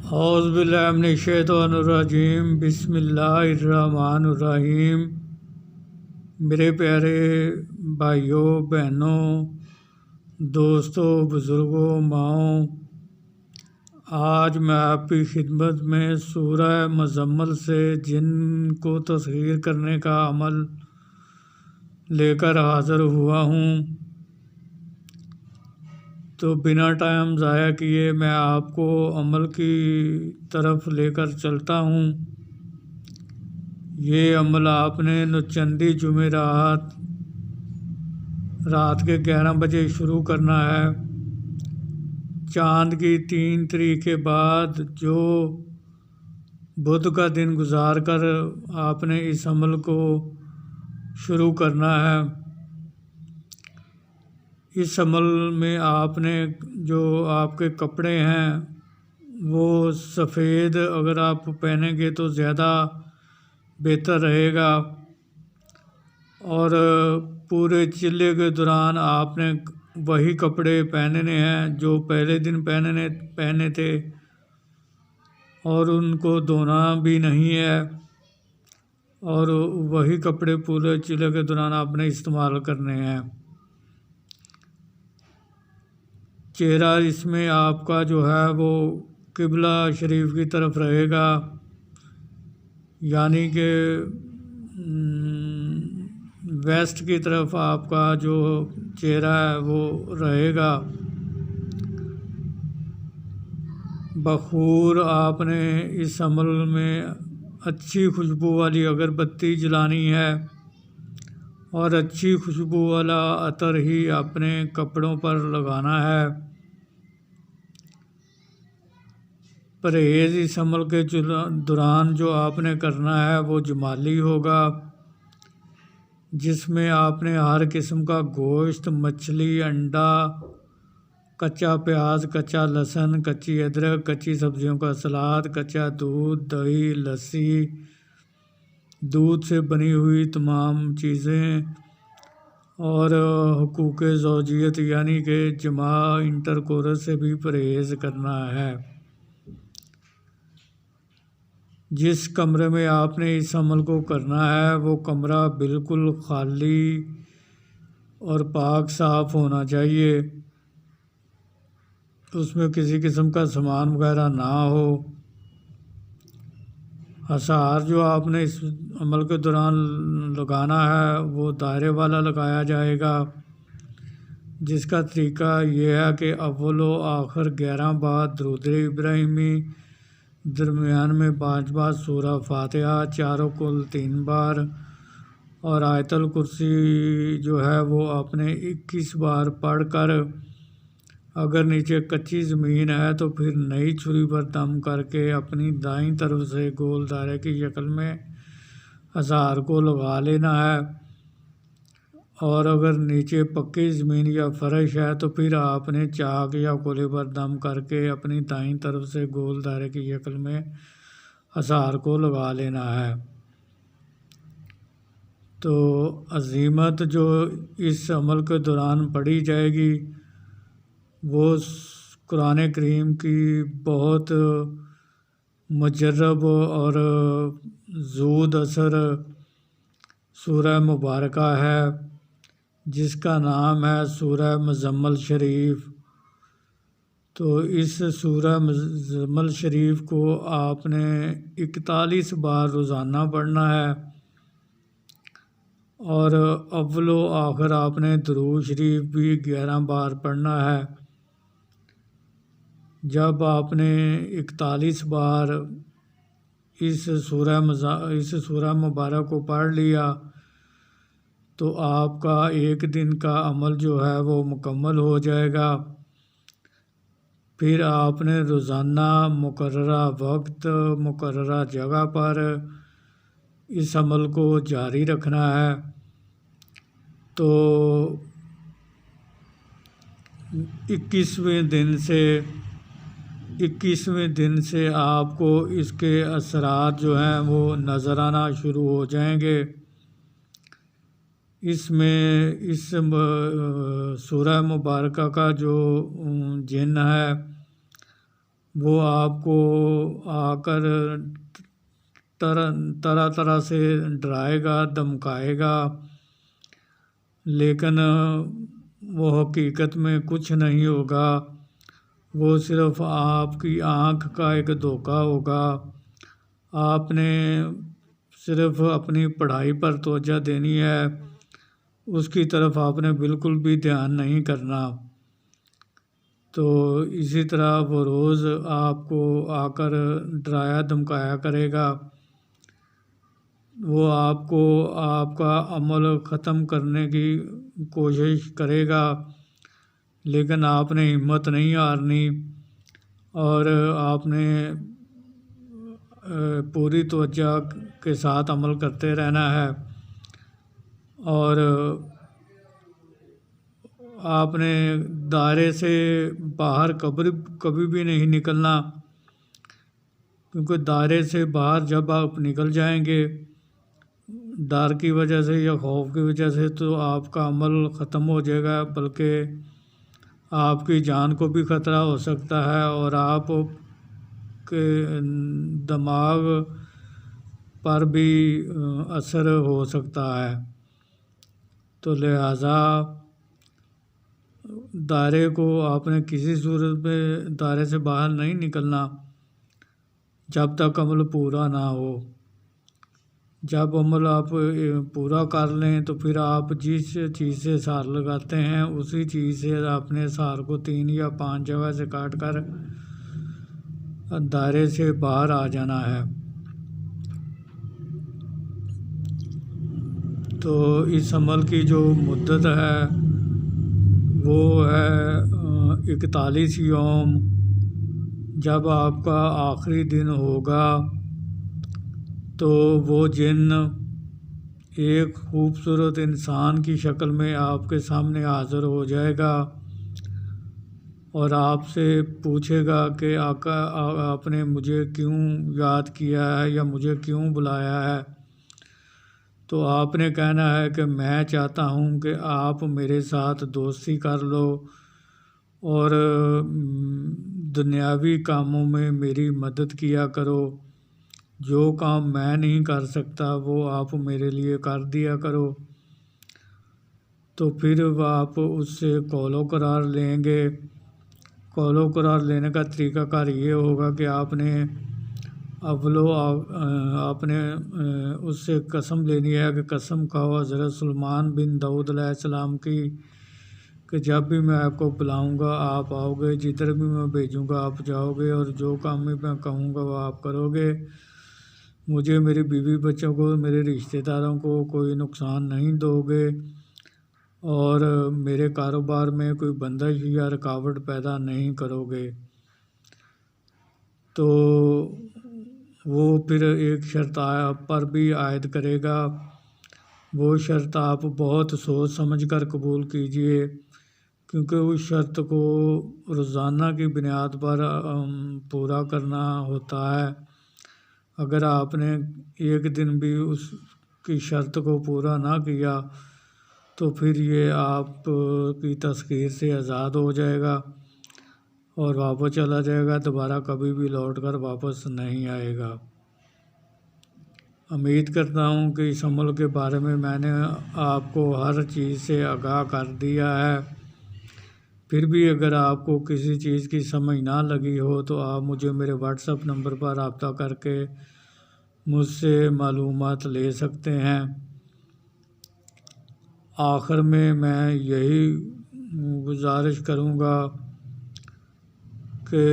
اعوذ باللہ من الشیطان الرجیم، بسم اللہ الرحمن الرحیم۔ میرے پیارے بھائیوں، بہنوں، دوستوں، بزرگوں، ماؤں، آج میں آپ کی خدمت میں سورہ مزمل سے جن کو تسخیر کرنے کا عمل لے کر حاضر ہوا ہوں۔ تو بنا ٹائم ضائع کیے میں آپ کو عمل کی طرف لے کر چلتا ہوں۔ یہ عمل آپ نے نچندی جمعرات رات کے 11 بجے شروع کرنا ہے۔ چاند کی 3 تاریخ کے بعد جو بدھ کا دن گزار کر آپ نے اس عمل کو شروع کرنا ہے۔ اس عمل میں آپ نے جو آپ کے کپڑے ہیں وہ سفید اگر آپ پہنیں گے تو زیادہ بہتر رہے گا، اور پورے چلے کے دوران آپ نے وہی کپڑے پہننے ہیں جو پہلے دن پہنے تھے، اور ان کو دھونا بھی نہیں ہے، اور وہی کپڑے پورے چلے کے دوران آپ نے استعمال کرنے ہیں۔ چہرہ اس میں آپ کا جو ہے وہ قبلہ شریف کی طرف رہے گا، یعنی کہ ویسٹ کی طرف آپ کا جو چہرہ ہے وہ رہے گا۔ بخور آپ نے اس عمل میں اچھی خوشبو والی اگربتی جلانی ہے، اور اچھی خوشبو والا عطر ہی اپنے کپڑوں پر لگانا ہے۔ پرہیز اس عمل کے دوران جو آپ نے کرنا ہے وہ جمالی ہوگا، جس میں آپ نے ہر قسم کا گوشت، مچھلی، انڈا، کچا پیاز، کچا لہسن، کچی ادرک، کچی سبزیوں کا سلاد، کچا دودھ، دہی، لسی، دودھ سے بنی ہوئی تمام چیزیں، اور حقوق زوجیت یعنی کہ جماع انٹرکورس سے بھی پرہیز کرنا ہے۔ جس کمرے میں آپ نے اس عمل کو کرنا ہے وہ کمرہ بالکل خالی اور پاک صاف ہونا چاہیے، اس میں کسی قسم کا سامان وغیرہ نہ ہو۔ حصار جو آپ نے اس عمل کے دوران لگانا ہے وہ دائرے والا لگایا جائے گا، جس کا طریقہ یہ ہے کہ اول و آخر 11 بار درود ابراہیمی، درمیان میں 5 بار سورہ فاتحہ، چاروں کل 3 بار، اور آیت الکرسی جو ہے وہ آپ نے 21 بار پڑھ کر، اگر نیچے کچی زمین ہے تو پھر نئی چھری پر دم کر کے اپنی دائیں طرف سے گول دائرے کی شکل میں حصار کو لگا لینا ہے، اور اگر نیچے پکی زمین یا فرش ہے تو پھر آپ نے چاک یا کولے پر دم کر کے اپنی دائیں طرف سے گول دائرے کی شکل میں حصار کو لگا لینا ہے۔ تو عزیمت جو اس عمل کے دوران پڑھی جائے گی وہ قرآن کریم کی بہت مجرب اور زود اثر سورہ مبارکہ ہے، جس کا نام ہے سورہ مزمل شریف۔ تو اس سورہ مزمل شریف کو آپ نے 41 بار روزانہ پڑھنا ہے، اور اول و آخر آپ نے درود شریف بھی 11 بار پڑھنا ہے۔ جب آپ نے 41 بار اس سورہ مبارک کو پڑھ لیا تو آپ کا ایک دن کا عمل جو ہے وہ مکمل ہو جائے گا۔ پھر آپ نے روزانہ مقررہ وقت، مقررہ جگہ پر اس عمل کو جاری رکھنا ہے۔ تو 21ویں دن سے آپ کو اس کے اثرات جو ہیں وہ نظر آنا شروع ہو جائیں گے۔ اس سورہ مبارکہ کا جو جن ہے وہ آپ کو آ کر طرح طرح سے ڈرائے گا، دھمکائے گا، لیکن وہ حقیقت میں کچھ نہیں ہوگا، وہ صرف آپ کی آنکھ کا ایک دھوکہ ہوگا۔ آپ نے صرف اپنی پڑھائی پر توجہ دینی ہے، اس کی طرف آپ نے بالکل بھی دھیان نہیں کرنا۔ تو اسی طرح وہ روز آپ کو آ کر ڈرایا دھمکایا کرے گا، وہ آپ کو آپ کا عمل ختم کرنے کی کوشش کرے گا، لیکن آپ نے ہمت نہیں ہارنی اور آپ نے پوری توجہ کے ساتھ عمل کرتے رہنا ہے، اور آپ نے دائرے سے باہر کبھی بھی نہیں نکلنا، کیونکہ دائرے سے باہر جب آپ نکل جائیں گے ڈر کی وجہ سے یا خوف کی وجہ سے، تو آپ کا عمل ختم ہو جائے گا، بلکہ آپ کی جان کو بھی خطرہ ہو سکتا ہے اور آپ کے دماغ پر بھی اثر ہو سکتا ہے۔ تو لہٰذا دائرے کو آپ نے کسی صورت میں دائرے سے باہر نہیں نکلنا جب تک عمل پورا نہ ہو۔ جب عمل آپ پورا کر لیں تو پھر آپ جس چیز سے سار لگاتے ہیں اسی چیز سے اپنے سار کو 3 یا 5 جگہ سے کاٹ کر دائرے سے باہر آ جانا ہے۔ تو اس عمل کی جو مدت ہے وہ ہے 41 یوم۔ جب آپ کا آخری دن ہوگا تو وہ جن ایک خوبصورت انسان کی شکل میں آپ کے سامنے حاضر ہو جائے گا اور آپ سے پوچھے گا کہ آقا آپ نے مجھے کیوں یاد کیا ہے یا مجھے کیوں بلایا ہے؟ تو آپ نے کہنا ہے کہ میں چاہتا ہوں کہ آپ میرے ساتھ دوستی کر لو اور دنیاوی کاموں میں میری مدد کیا کرو، جو کام میں نہیں کر سکتا وہ آپ میرے لیے کر دیا کرو۔ تو پھر آپ اس سے قول و قرار لیں گے۔ قول و قرار لینے کا طریقہ کار یہ ہوگا کہ آپ نے آپ نے اس سے قسم لینی ہے کہ قسم کھاؤ حضرت سلیمان بن داؤد علیہ السلام کی کہ جب بھی میں آپ کو بلاؤں گا آپ آؤ گے، جدھر بھی میں بھیجوں گا آپ جاؤ گے، اور جو کام میں کہوں گا وہ آپ کرو گے۔ مجھے، میری بیوی بچوں کو، میرے رشتہ داروں کو کوئی نقصان نہیں دو گے، اور میرے کاروبار میں کوئی بندش یا رکاوٹ پیدا نہیں کرو گے۔ تو وہ پھر ایک شرط آپ پر بھی عائد کرے گا، وہ شرط آپ بہت سوچ سمجھ کر قبول کیجئے، کیونکہ اس شرط کو روزانہ کی بنیاد پر پورا کرنا ہوتا ہے۔ اگر آپ نے ایک دن بھی اس کی شرط کو پورا نہ کیا تو پھر یہ آپ کی تسخیر سے آزاد ہو جائے گا اور واپس چلا جائے گا، دوبارہ کبھی بھی لوٹ کر واپس نہیں آئے گا۔ امید کرتا ہوں کہ اس عمل کے بارے میں نے آپ کو ہر چیز سے آگاہ کر دیا ہے۔ پھر بھی اگر آپ کو کسی چیز کی سمجھ نہ لگی ہو تو آپ مجھے میرے واٹس ایپ نمبر پر رابطہ کر کے مجھ سے معلومات لے سکتے ہیں۔ آخر میں یہی گزارش کروں گا کہ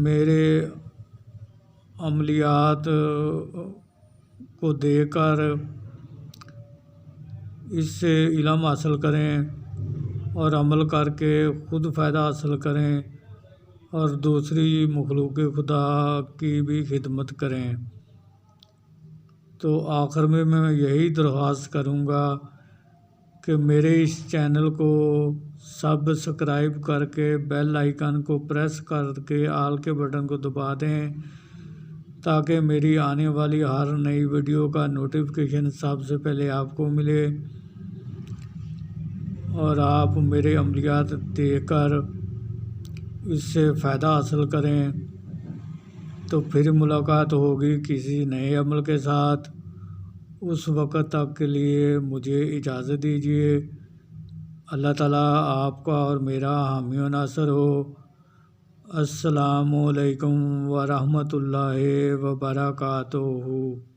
میرے عملیات کو دیکھ کر اس سے علم حاصل کریں اور عمل کر کے خود فائدہ حاصل کریں اور دوسری مخلوق خدا کی بھی خدمت کریں۔ تو آخر میں یہی درخواست کروں گا کہ میرے اس چینل کو سبسکرائب کر کے بیل آئیکن کو پریس کر کے آل کے بٹن کو دبا دیں تاکہ میری آنے والی ہر نئی ویڈیو کا نوٹیفیکیشن سب سے پہلے آپ کو ملے اور آپ میرے عملیات دیکھ کر اس سے فائدہ حاصل کریں۔ تو پھر ملاقات ہوگی کسی نئے عمل کے ساتھ، اس وقت تک کے لیے مجھے اجازت دیجیے۔ اللہ تعالیٰ آپ کا اور میرا حامی و ناصر ہو۔ السلام علیکم ورحمۃ اللہ وبرکاتہ۔